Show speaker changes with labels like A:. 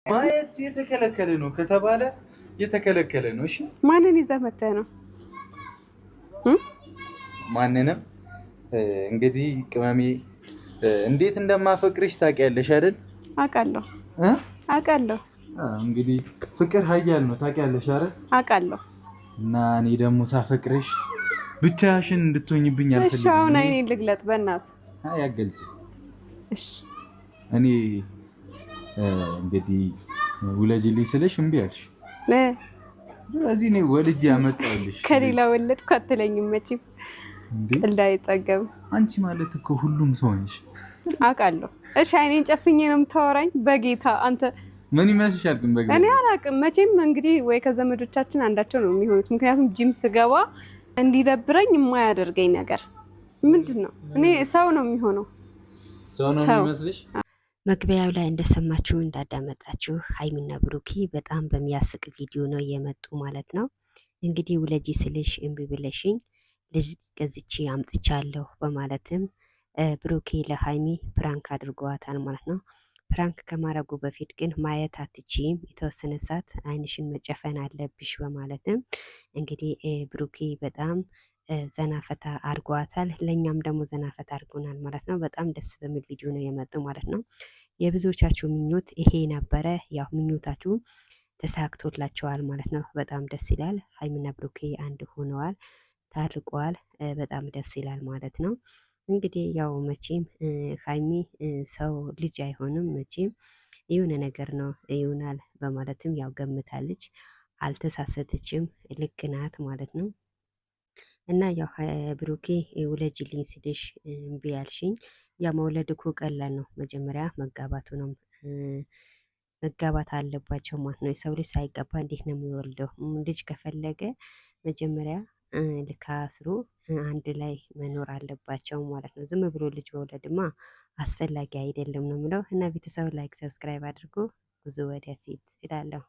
A: ማየት የተከለከለ ነው ከተባለ የተከለከለ ነው። እሺ
B: ማንን ይዘህ መተህ ነው?
A: ማንንም እንግዲህ ቅመሜ እንዴት እንደማፈቅርሽ ታውቂያለሽ አይደል?
B: አውቃለሁ አውቃለሁ።
A: እንግዲህ ፍቅር ኃያል ነው ታውቂያለሽ አይደል?
B: አውቃለሁ።
A: እና እኔ ደግሞ ሳፈቅርሽ ብቻሽን እንድትሆኝብኝ አልፈልግም።
B: እሺ አሁን አይኔን ልግለጥ በእናትህ።
A: ያገልጭ።
B: እሺ
A: እኔ እንግዲህ ውለጅልኝ ስልሽ እምቢ አልሽ። ስለዚህ እኔ ወልጄ ያመጣሁልሽ።
B: ከሌላ ወለድኩ አትለኝም መቼም። ቀልድ አይጠገብም።
A: አንቺ ማለት እኮ ሁሉም ሰው ነሽ።
B: አውቃለሁ። እሺ አይኔን ጨፍኜ ነው የምታወራኝ? በጌታ አንተ
A: ምን ይመስልሻል? ግን በጌታ
B: እኔ አላውቅም። መቼም እንግዲህ ወይ ከዘመዶቻችን አንዳቸው ነው የሚሆኑት። ምክንያቱም ጂም ስገባ እንዲደብረኝ የማያደርገኝ ነገር ምንድን ነው? እኔ ሰው ነው የሚሆነው።
A: ሰው ነው የሚመስልሽ?
C: መግቢያው ላይ እንደሰማችሁ እንዳዳመጣችሁ ሀይሚና ብሩኬ በጣም በሚያስቅ ቪዲዮ ነው የመጡ ማለት ነው። እንግዲህ ውለጂ ስልሽ እምቢ ብለሽኝ ልጅ ገዝቼ አምጥቻለሁ በማለትም ብሩኬ ለሀይሚ ፕራንክ አድርገዋታል ማለት ነው። ፕራንክ ከማድረጉ በፊት ግን ማየት አትችይም፣ የተወሰነ ሰዓት አይንሽን መጨፈን አለብሽ በማለትም እንግዲህ ብሩኬ በጣም ዘናፈታ አድርጓታል። ለእኛም ደግሞ ዘናፈታ አድርጎናል ማለት ነው። በጣም ደስ በሚል ቪዲዮ ነው የመጡ ማለት ነው። የብዙዎቻችሁ ምኞት ይሄ ነበረ። ያው ምኞታችሁ ተሳክቶላቸዋል ማለት ነው። በጣም ደስ ይላል። ሀይሚና ብሩኬ አንድ ሆነዋል፣ ታርቀዋል። በጣም ደስ ይላል ማለት ነው። እንግዲህ ያው መቼም ሀይሚ ሰው ልጅ አይሆንም መቼም የሆነ ነገር ነው ይሆናል በማለትም ያው ገምታለች። አልተሳሰተችም፣ ልክ ናት ማለት ነው። እና ያው ብሩኬ ውለጅልኝ ስልሽ እምቢ ያልሽኝ፣ ያ መውለድ እኮ ቀላል ነው። መጀመሪያ መጋባቱ ነው መጋባት አለባቸው ማለት ነው። የሰው ልጅ ሳይገባ እንዴት ነው የሚወልደው? ልጅ ከፈለገ መጀመሪያ ልካስሩ አንድ ላይ መኖር አለባቸው ማለት ነው። ዝም ብሎ ልጅ መውለድማ አስፈላጊ አይደለም ነው የምለው። እና ቤተሰብ ላይክ፣ ሰብስክራይብ አድርጎ ጉዞ ወደፊት እላለሁ።